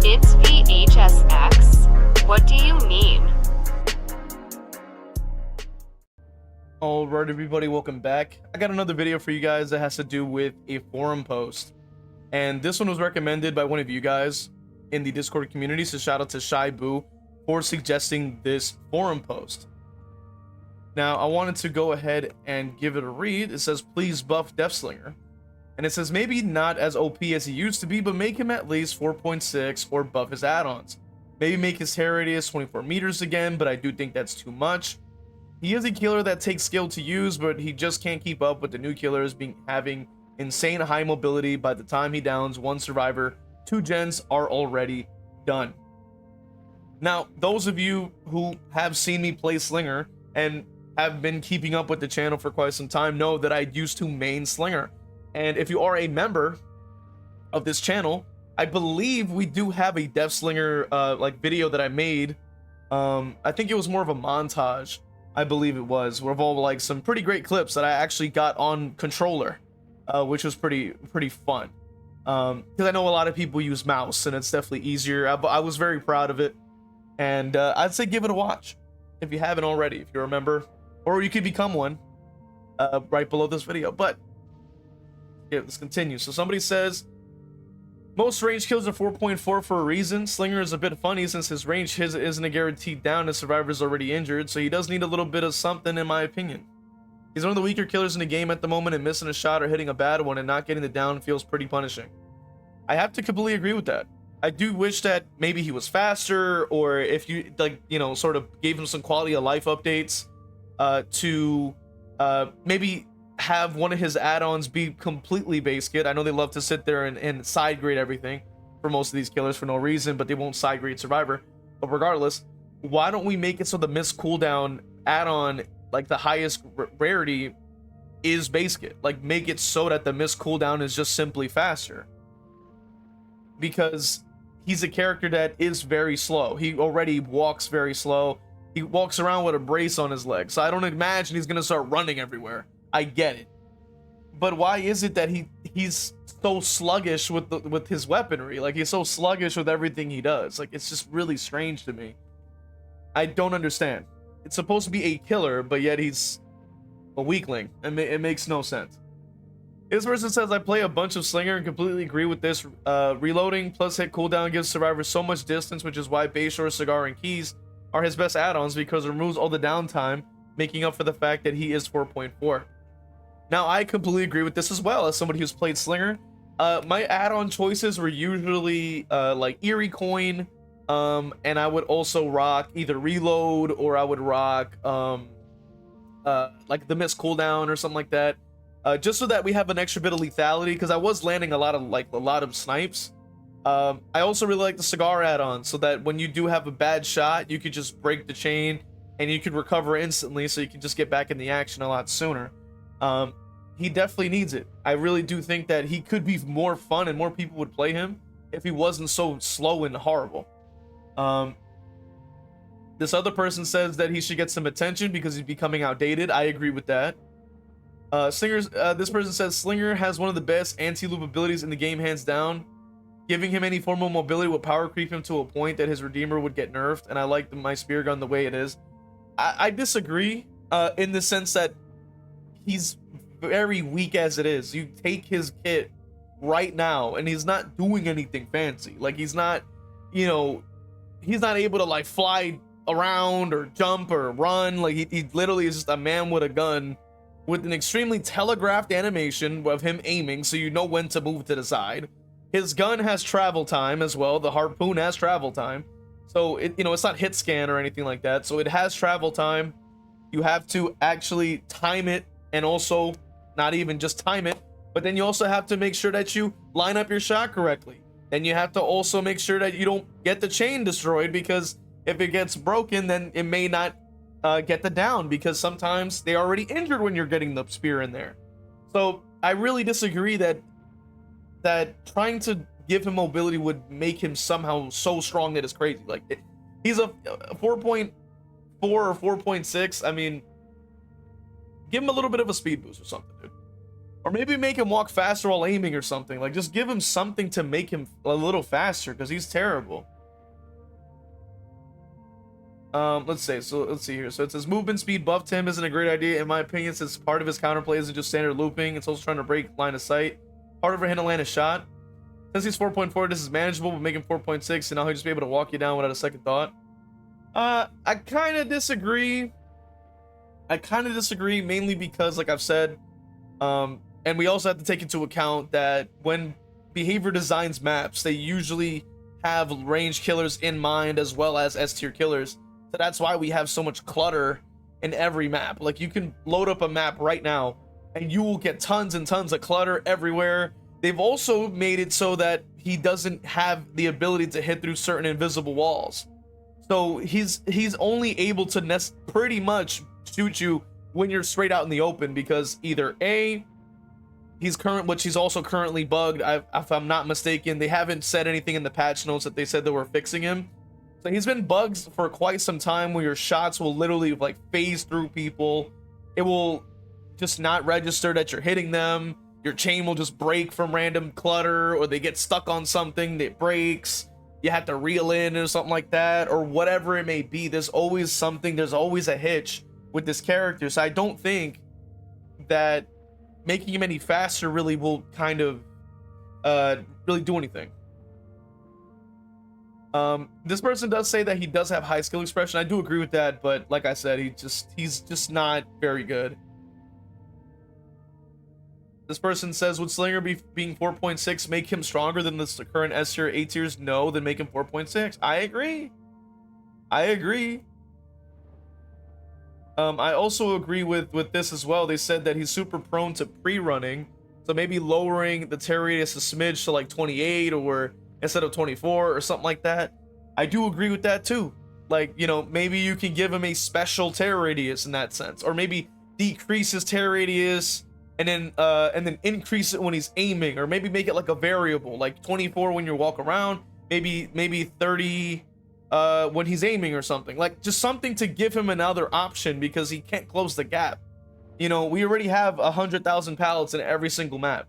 It's v.h.s.x. What do you mean? Alright everybody, welcome back. I got another video for you guys that has to do with a forum post. And this one was recommended by one of you guys in the Discord community, so shout out to Shy Boo for suggesting this forum post. Now, I wanted to go ahead and give it a read. It says, please buff Deathslinger. And it says, maybe not as OP as he used to be, but make him at least 4.6 or buff his add-ons. Maybe make his hair radius 24 meters again, but I do think that's too much. He is a killer that takes skill to use, but he just can't keep up with the new killers having insane high mobility. By the time he downs one survivor, 2 gens are already done. Now, those of you who have seen me play Slinger and have been keeping up with the channel for quite some time know that I used to main Slinger. And if you are a member of this channel, I believe we do have a Deathslinger like video that I made. I think it was more of a montage, I believe it was, of all like some pretty great clips that I actually got on controller, which was pretty fun. Because I know a lot of people use mouse and it's definitely easier. I was very proud of it, and I'd say give it a watch if you haven't already, if you're a member, or you could become one right below this video. But yeah, let's continue. So somebody says, most range kills are 4.4 for a reason. Slinger is a bit funny since his range isn't a guaranteed down as survivor's already injured, so he does need a little bit of something in my opinion. He's one of the weaker killers in the game at the moment, and missing a shot or hitting a bad one and not getting the down feels pretty punishing. I have to completely agree with that. I do wish that maybe he was faster, or if you like, you know, sort of gave him some quality of life updates to maybe have one of his add-ons be completely base kit. I know they love to sit there and side grade everything for most of these killers for no reason, but they won't side grade survivor. But regardless, why don't we make it so the miss cooldown add-on, like the highest rarity, is base kit? Like, make it so that the miss cooldown is just simply faster, because he's a character that is very slow. He already walks very slow. He walks around with a brace on his leg, so I don't imagine he's gonna start running everywhere. I get it, but why is it that he's so sluggish with his weaponry? Like, he's so sluggish with everything he does. Like, it's just really strange to me. I don't understand. It's supposed to be a killer, but yet he's a weakling, and it makes no sense. This person says, I play a bunch of Slinger and completely agree with this. Reloading plus hit cooldown gives survivors so much distance, which is why Bayshore, Cigar, and Keys are his best add-ons, because it removes all the downtime, making up for the fact that he is 4.4. Now, I completely agree with this as well, as somebody who's played Slinger. My add-on choices were usually like Eerie Coin, and I would also rock either Reload, or I would rock like the Miss Cooldown or something like that, just so that we have an extra bit of lethality, because I was landing a lot of snipes. I also really like the Cigar add-on, so that when you do have a bad shot, you could just break the chain and you could recover instantly, so you can just get back in the action a lot sooner. He definitely needs it. I really do think that he could be more fun and more people would play him if he wasn't so slow and horrible. This other person says that he should get some attention because he's becoming outdated. I agree with that. This person says Slinger has one of the best anti-loop abilities in the game, hands down. Giving him any form of mobility will power creep him to a point that his Redeemer would get nerfed, and I like my spear gun the way it is. I disagree in the sense that he's very weak as it is. You take his kit right now and he's not doing anything fancy. Like, he's not, you know, he's not able to like fly around or jump or run. Like, he literally is just a man with a gun with an extremely telegraphed animation of him aiming, so you know when to move to the side. His gun has travel time as well. The harpoon has travel time, so it, you know, it's not hit scan or anything like that, so it has travel time. You have to actually time it, and also not even just time it, but then you also have to make sure that you line up your shot correctly. Then you have to also make sure that you don't get the chain destroyed, because if it gets broken, then it may not get the down, because sometimes they're already injured when you're getting the spear in there. So I really disagree that trying to give him mobility would make him somehow so strong that it's crazy. Like, he's a 4.4 or 4.6. I mean, give him a little bit of a speed boost or something, dude. Or maybe make him walk faster while aiming or something. Like, just give him something to make him a little faster, because he's terrible. Let's see here. So it says movement speed buff to him isn't a great idea in my opinion, since part of his counterplay isn't just standard looping, it's also trying to break line of sight. Harder for him to land a shot. Since he's 4.4, this is manageable, but make him 4.6 and now he'll just be able to walk you down without a second thought. I kind of disagree. Mainly because, like I've said, and we also have to take into account that when Behavior designs maps, they usually have range killers in mind as well as S-tier killers. So that's why we have so much clutter in every map. Like, you can load up a map right now and you will get tons and tons of clutter everywhere. They've also made it so that he doesn't have the ability to hit through certain invisible walls. So he's only able to pretty much shoot you when you're straight out in the open, because either A, he's also currently bugged. If I'm not mistaken, they haven't said anything in the patch notes that they said they were fixing him. So he's been bugged for quite some time, where your shots will literally like phase through people. It will just not register that you're hitting them. Your chain will just break from random clutter, or they get stuck on something that breaks. You have to reel in or something like that, or whatever it may be. There's always something. There's always a hitch with this character. So I don't think that making him any faster really will kind of really do anything. This person does say that he does have high skill expression. I do agree with that, but like I said, he's just not very good. This person says, would Slinger being 4.6 make him stronger than the current S tier, A tiers? No, then make him 4.6. I agree. I also agree with this as well. They said that he's super prone to pre-running, so maybe lowering the tear radius a smidge to like 28 or instead of 24 or something like that. I do agree with that too. Like, you know, maybe you can give him a special tear radius in that sense, or maybe decrease his tear radius and then increase it when he's aiming, or maybe make it like a variable, like 24 when you walk around, maybe 30 when he's aiming or something. Like, just something to give him another option, because he can't close the gap. You know, we already have 100,000 pallets in every single map.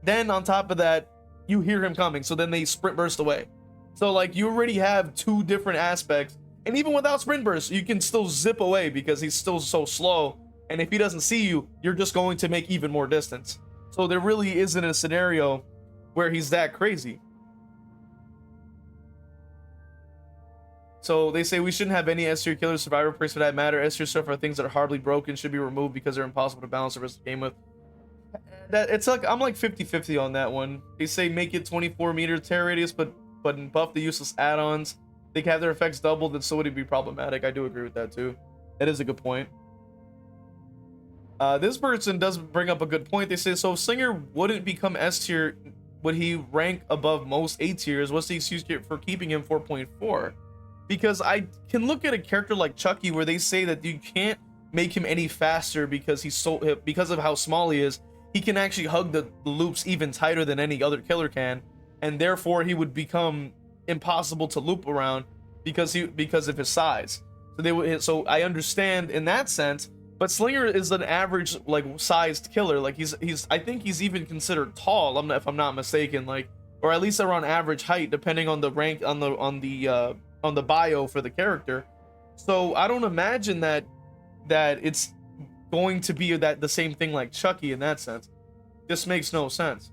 Then on top of that, you hear him coming, so then they sprint burst away. So like, you already have two different aspects, and even without sprint burst, you can still zip away because he's still so slow. And if he doesn't see you, you're just going to make even more distance. So there really isn't a scenario where he's that crazy. So they say we shouldn't have any S-tier killer survivor perks for that matter. S-tier stuff are things that are hardly broken, should be removed because they're impossible to balance the rest of the game with. It's like, I'm like 50-50 on that one. They say make it 24-meter tear radius, but buff the useless add-ons. They can have their effects doubled, and so would it be problematic. I do agree with that too. That is a good point. This person does bring up a good point. They say, so if Slinger wouldn't become S tier, would he rank above most A tiers? What's the excuse for keeping him 4.4? Because I can look at a character like Chucky where they say that you can't make him any faster because because of how small he is. He can actually hug the loops even tighter than any other killer can, and therefore he would become impossible to loop around because of his size. So I understand in that sense. But Slinger is an average, like, sized killer. Like, I think he's even considered tall, if I'm not mistaken, like, or at least around average height, depending on the rank on the bio for the character. So I don't imagine that it's going to be the same thing like Chucky in that sense. This makes no sense.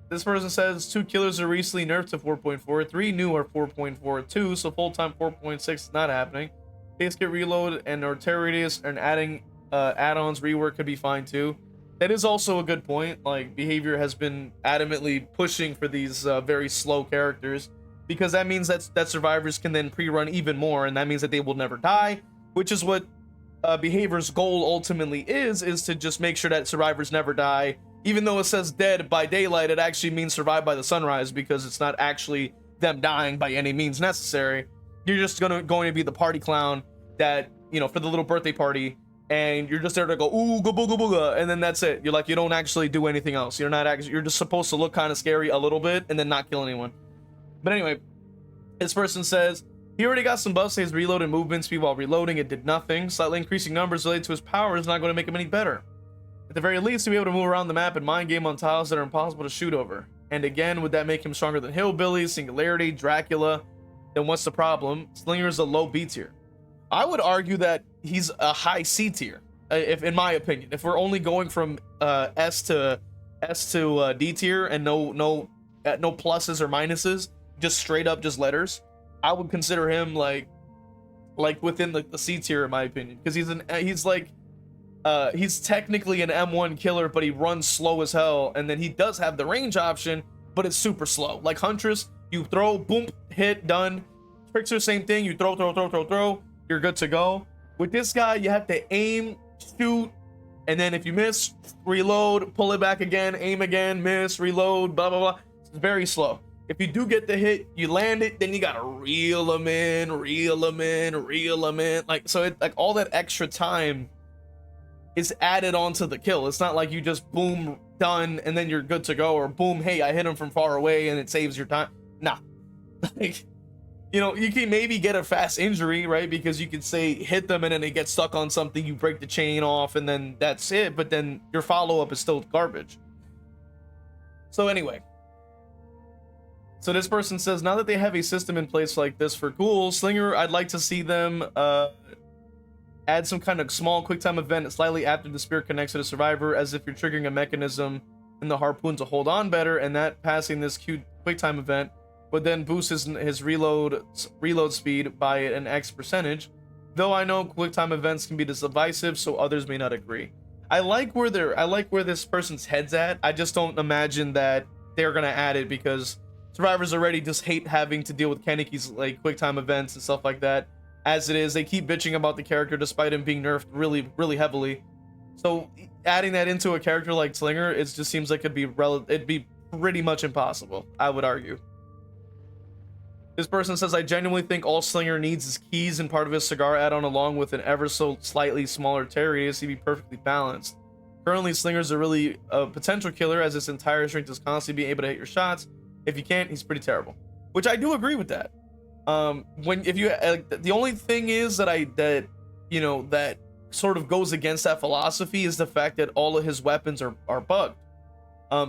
This person says 2 killers are recently nerfed to 4.4, 3 new are 4.42, so full-time 4.6 is not happening. Base kit reload and or tear radius and adding add-ons rework could be fine too. That is also a good point. Like, Behavior has been adamantly pushing for these very slow characters, because that means that survivors can then pre-run even more, and that means that they will never die, which is what Behavior's goal ultimately is to just make sure that survivors never die. Even though it says dead by daylight, it actually means survive by the sunrise, because it's not actually them dying by any means necessary. You're just going to be the party clown that, you know, for the little birthday party, and you're just there to go ooh go booga booga, and then that's it. You're like, you don't actually do anything else. You're just supposed to look kind of scary a little bit and then not kill anyone. But anyway, this person says He already got some buffs to his reload and movement speed while reloading. It did nothing. Slightly increasing numbers related to his power is not going to make him any better. At the very least, he'll be able to move around the map and mind game on tiles that are impossible to shoot over. And again, would that make him stronger than Hillbilly, Singularity, Dracula? Then what's the problem? Slinger is a low B tier. I would argue that he's a high C tier, if in my opinion. If we're only going from S to D tier and no pluses or minuses, just straight up just letters, I would consider him like within the C tier in my opinion, because he's technically an M1 killer, but he runs slow as hell, and then he does have the range option, but it's super slow. Like Huntress, you throw, boom, hit, done. Trickster, same thing. You throw, you're good to go. With this guy, you have to aim, shoot, and then if you miss, reload, pull it back again, aim again, miss, reload, blah blah blah. It's very slow. If you do get the hit, you land it, then you gotta reel them in. Like, so it, like, all that extra time is added onto the kill. It's not like you just boom, done, and then you're good to go, or boom, hey, I hit him from far away and it saves your time. Nah. Like, you know, you can maybe get a fast injury, right? Because you could say hit them and then they get stuck on something, you break the chain off, and then that's it. But then your follow-up is still garbage. So anyway. So this person says, now that they have a system in place like this for ghouls, Slinger, I'd like to see them add some kind of small quick time event slightly after the spirit connects to the survivor, as if you're triggering a mechanism in the harpoon to hold on better, and that passing this cute quick time event would then boost his reload speed by an X percentage. Though I know quick time events can be divisive, so others may not agree. I like where this person's head's at. I just don't imagine that they're gonna add it, because survivors already just hate having to deal with Kaneki's like quick time events and stuff like that. As it is, they keep bitching about the character despite him being nerfed really heavily. So adding that into a character like Slinger, it just seems like it'd be pretty much impossible, I would argue. This person says, I genuinely think all Slinger needs is keys and part of his cigar add-on, along with an ever so slightly smaller tear radius to be perfectly balanced. Currently, Slinger's a really potential killer, as its entire strength is constantly being able to hit your shots. If you can't, he's pretty terrible. Which I do agree with that. The only thing is that sort of goes against that philosophy is the fact that all of his weapons are bugged.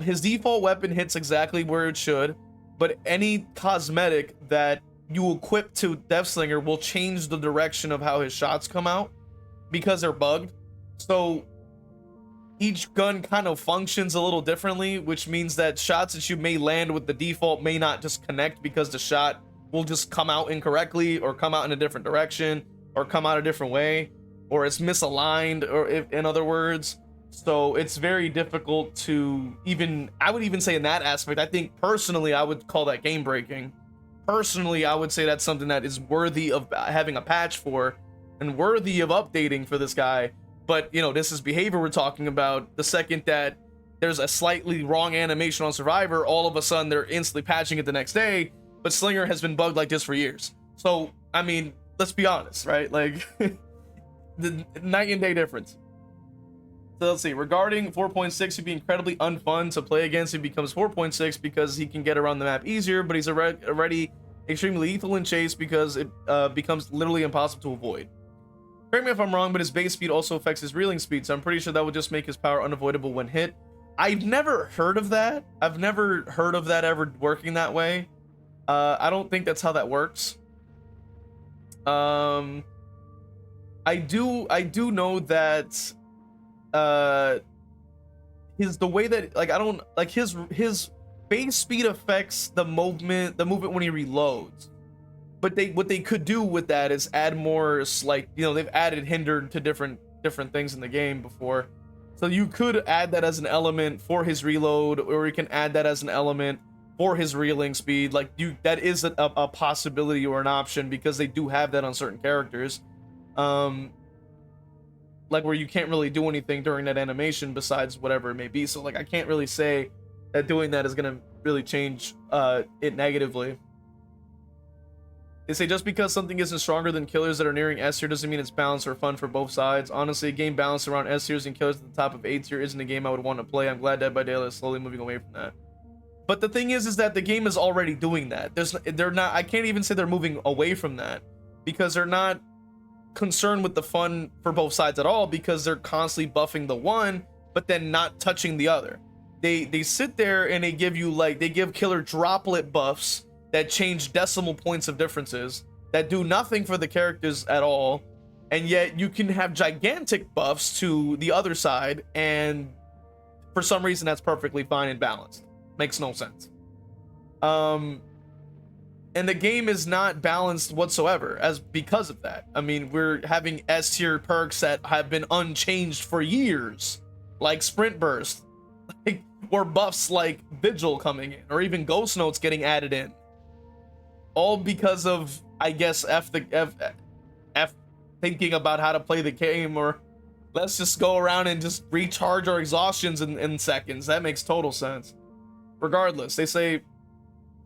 His default weapon hits exactly where it should, but any cosmetic that you equip to Deathslinger will change the direction of how his shots come out because they're bugged. So each gun kind of functions a little differently, which means that shots that you may land with the default may not just connect because the shot will just come out incorrectly, or come out in a different direction, or come out a different way, or it's misaligned, or in other words. So it's very difficult to I would even say in that aspect, I think personally I would call that game breaking. Personally, I would say that's something that is worthy of having a patch for and worthy of updating for this guy. But you know, this is behavior we're talking about. The second that there's a slightly wrong animation on Survivor, all of a sudden they're instantly patching it the next day. But Slinger has been bugged like this for years. So, I mean, let's be honest, right? Like, the night and day difference. So let's see. Regarding 4.6, he'd be incredibly unfun to play against. He becomes 4.6 because he can get around the map easier, but he's already extremely lethal in chase because it becomes literally impossible to avoid. Correct me if I'm wrong, but his base speed also affects his reeling speed, so I'm pretty sure that would just make his power unavoidable when hit. I've never heard of that. I've never heard of that ever working that way. I don't think that's how that works. I do know that the way that, like, I don't like his base speed affects the movement when he reloads. But what they could do with that is add more, like, you know, they've added hindered to different things in the game before. So you could add that as an element for his reload, or you can add that as an element for his reeling speed. Like, that is a possibility or an option, because they do have that on certain characters. Like, where you can't really do anything during that animation besides whatever it may be. So like, I can't really say that doing that is gonna really change it negatively. They say just because something isn't stronger than killers that are nearing S tier doesn't mean it's balanced or fun for both sides. Honestly, a game balanced around S tiers and killers at the top of A tier isn't a game I would want to play. I'm glad Dead by Daylight is slowly moving away from that. But the thing is that the game is already doing that. They're not, I can't even say they're moving away from that, because they're not concerned with the fun for both sides at all, because they're constantly buffing the one but then not touching the other. They sit there and they give you, like, they give killer droplet buffs that change decimal points of differences that do nothing for the characters at all, and yet you can have gigantic buffs to the other side, and for some reason that's perfectly fine and balanced. Makes no sense. And the game is not balanced whatsoever because of that. I mean, we're having S tier perks that have been unchanged for years, like Sprint Burst, or buffs like Vigil coming in, or even Ghost Notes getting added in, all because of, I guess, F thinking about how to play the game, or let's just go around and just recharge our exhaustions in seconds. That makes total sense. Regardless, they say,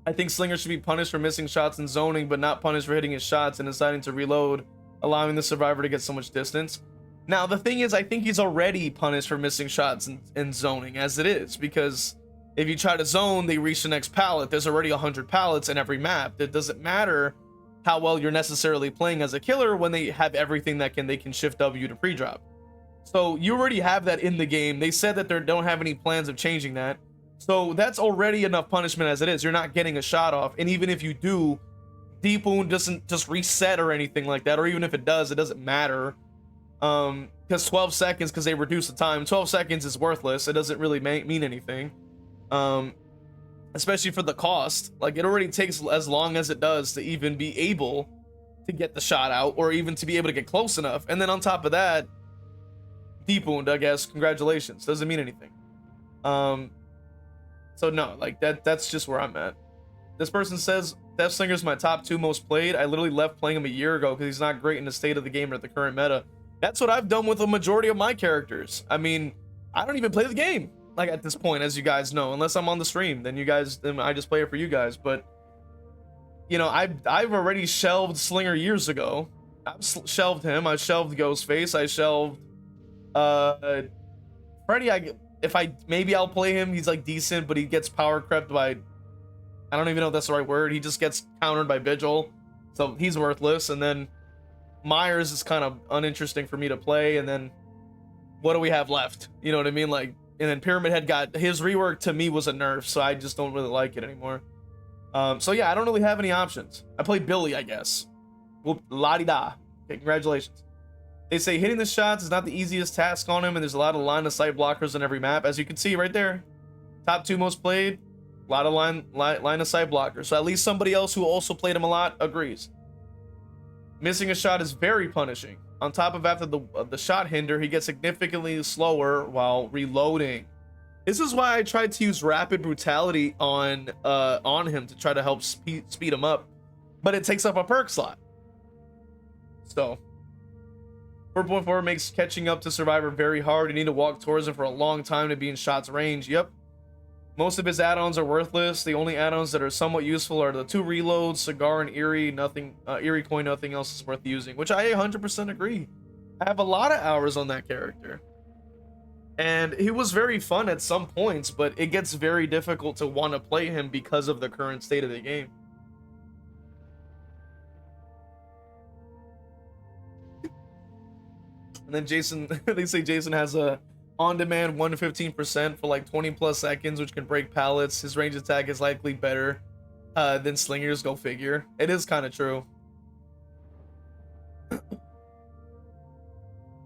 I think Slinger should be punished for missing shots and zoning, but not punished for hitting his shots and deciding to reload, allowing the survivor to get so much distance. Now, the thing is, I think he's already punished for missing shots and zoning as it is, because if you try to zone, they reach the next pallet. There's already 100 pallets in every map. It doesn't matter how well you're necessarily playing as a killer when they have everything that they can shift W to pre-drop. So you already have that in the game. They said that they don't have any plans of changing that. So that's already enough punishment as it is. You're not getting a shot off. And even if you do, Deep Wound doesn't just reset or anything like that. Or even if it does, it doesn't matter. Because 12 seconds, because they reduce the time, 12 seconds is worthless. It doesn't really mean anything. Especially for the cost. Like, it already takes as long as it does to even be able to get the shot out, or even to be able to get close enough. And then on top of that, Deep Wound, I guess, congratulations, doesn't mean anything. So no, like, that's just where I'm at. This person says Deathslinger's my top 2 most played. I literally left playing him a year ago because he's not great in the state of the game or the current meta. That's what I've done with a majority of my characters. I mean, I don't even play the game, like, at this point, as you guys know, unless I'm on the stream. Then I just play it for you guys. But you know, I've already shelved Slinger years ago. I've shelved him. I shelved Ghostface. I shelved Freddy. Maybe I'll play him. He's like decent, but he gets power crept by, I don't even know if that's the right word. He just gets countered by Vigil, so he's worthless. And then Myers is kind of uninteresting for me to play. And then what do we have left? You know what I mean? Like, and then Pyramid Head got his rework, to me, was a nerf, so I just don't really like it anymore. So yeah, I don't really have any options. I play Billy, I guess. Whoop, la-di-da. Okay, congratulations. They say hitting the shots is not the easiest task on him, and there's a lot of line of sight blockers on every map, as you can see right there. Top 2 most played, a lot of line of sight blockers. So at least somebody else who also played him a lot agrees. Missing a shot is very punishing. On top of, after the shot hinder, he gets significantly slower while reloading. This is why I tried to use rapid brutality on him to try to help speed him up, but it takes up a perk slot. So 4.4 makes catching up to Survivor very hard. You need to walk towards him for a long time to be in shot's range. Yep. Most of his add-ons are worthless. The only add-ons that are somewhat useful are the 2 reloads, Cigar, and Eerie. Eerie Coin, nothing else is worth using, which I 100% agree. I have a lot of hours on that character. And he was very fun at some points, but it gets very difficult to want to play him because of the current state of the game. And then Jason, they say Jason has a on-demand 115% for like 20 plus seconds, which can break pallets. His range attack is likely better than Slinger's, go figure. It is kind of true.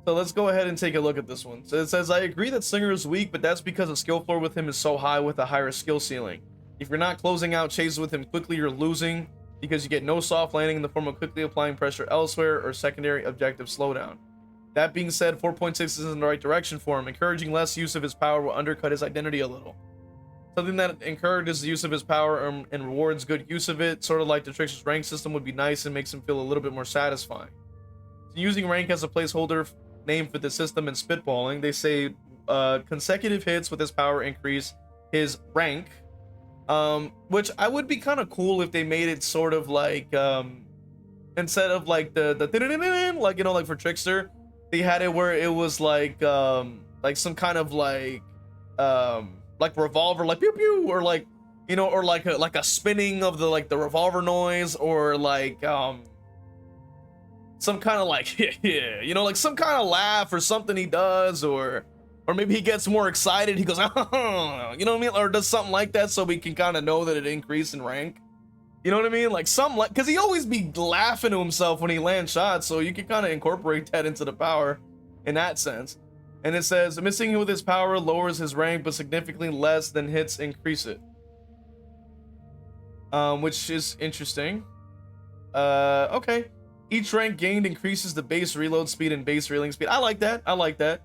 So let's go ahead and take a look at this one. So it says, I agree that Slinger is weak, but that's because the skill floor with him is so high with a higher skill ceiling. If you're not closing out chases with him quickly, you're losing because you get no soft landing in the form of quickly applying pressure elsewhere or secondary objective slowdown. That being said, 4.6 is in the right direction for him. Encouraging less use of his power will undercut his identity a little. Something that encourages the use of his power and rewards good use of it, sort of like the Trickster's rank system, would be nice and makes him feel a little bit more satisfying. So using rank as a placeholder name for the system and spitballing, they say consecutive hits with his power increase his rank, which I would be kind of cool if they made it sort of like instead of like the like, you know, like for Trickster, they had it where it was like some kind of like revolver, like pew pew, or like, you know, or like a spinning of the revolver noise, or like some kind of like yeah, you know, like some kind of laugh or something he does, or maybe he gets more excited, he goes oh, you know what I mean, or does something like that so we can kind of know that it increased in rank. You know what I mean? Like some, like, because he always be laughing to himself when he lands shots, so you can kind of incorporate that into the power in that sense. And it says missing with his power lowers his rank, but significantly less than hits increase it. Which is interesting. Okay. Each rank gained increases the base reload speed and base reeling speed. I like that. I like that.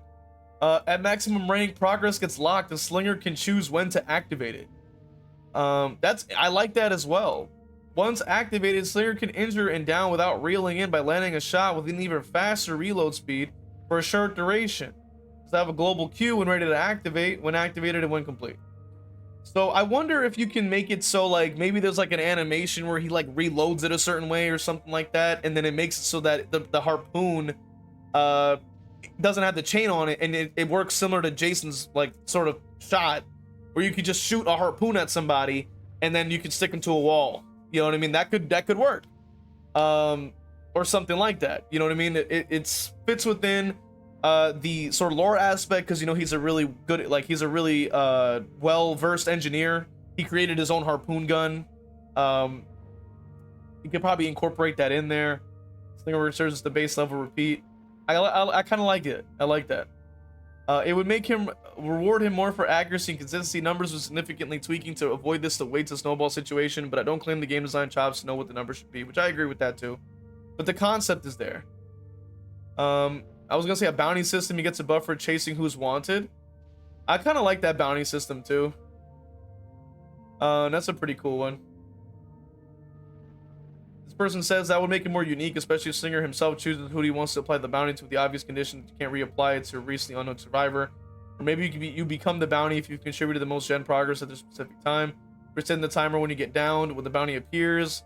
At maximum rank, progress gets locked. The slinger can choose when to activate it. I like that as well. Once activated, slinger can injure and down without reeling in by landing a shot with an even faster reload speed for a short duration. So have a global queue when ready to activate, when activated and when complete. So I wonder if you can make it so like maybe there's like an animation where he like reloads it a certain way or something like that, and then it makes it so that the harpoon doesn't have the chain on it, and it works similar to Jason's like sort of shot, where you could just shoot a harpoon at somebody and then you can stick them to a wall. You know what I mean? That could work, or something like that. You know what I mean? It fits within the sort of lore aspect, because you know he's a really good, like he's a really well-versed engineer. He created his own harpoon gun. You could probably incorporate that in there. Slinger serves as the base level repeat. I kind of like it. I like that. It would make him reward him more for accuracy and consistency. Numbers with significantly tweaking to avoid this to wait to snowball situation, but I don't claim the game design chops to know what the numbers should be, which I agree with that too. But the concept is there. I was gonna say a bounty system. He gets a buff for chasing who's wanted. I kind of like that bounty system too. That's a pretty cool one. This person says that would make it more unique, especially if Slinger himself chooses who he wants to apply the bounty to, with the obvious condition that you can't reapply it to a recently unknown survivor. Or maybe you become the bounty if you've contributed the most gen progress at a specific time. Resend the timer when you get downed, when the bounty appears.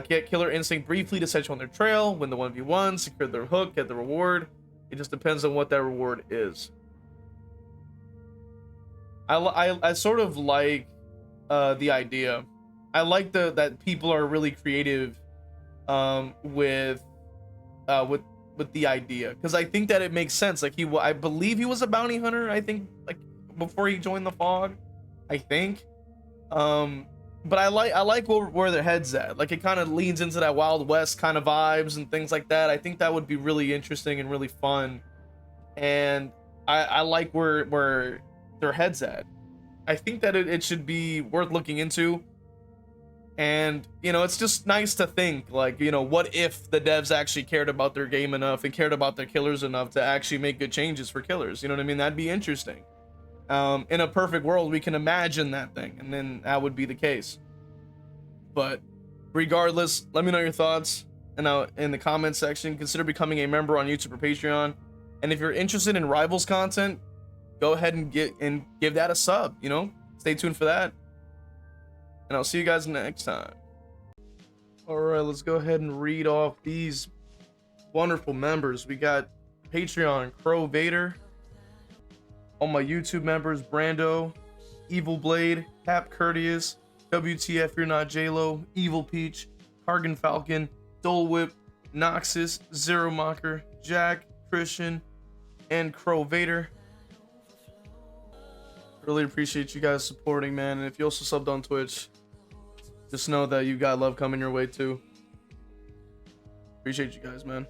Get killer instinct briefly to set you on their trail. Win the 1v1, secure their hook, get the reward. It just depends on what that reward is. I sort of like the idea. I like that people are really creative with the idea, because I think that it makes sense. Like I believe he was a bounty hunter, I think, like before he joined the fog, I think. But I like where their head's at. Like it kind of leans into that Wild West kind of vibes and things like that. I think that would be really interesting and really fun, and I like where their head's at. I think that it should be worth looking into. And you know, it's just nice to think, like, you know, what if the devs actually cared about their game enough and cared about their killers enough to actually make good changes for killers. You know what I mean? That'd be interesting. In a perfect world, we can imagine that thing, and then that would be the case. But regardless, let me know your thoughts in the comment section. Consider becoming a member on YouTube or Patreon, and if you're interested in Rivals content, go ahead and give that a sub. You know, stay tuned for that, and I'll see you guys next time. All right, let's go ahead and read off these wonderful members. We got Patreon Crow Vader. All my YouTube members: Brando, Evil Blade, Cap Courteous, WTF You're Not JLo, Evil Peach, Cargan Falcon, Dole Whip, Noxus, Zero Mocker, Jack, Christian, and Crow Vader. Really appreciate you guys supporting, man. And if you also subbed on Twitch, just know that you got love coming your way too. Appreciate you guys, man.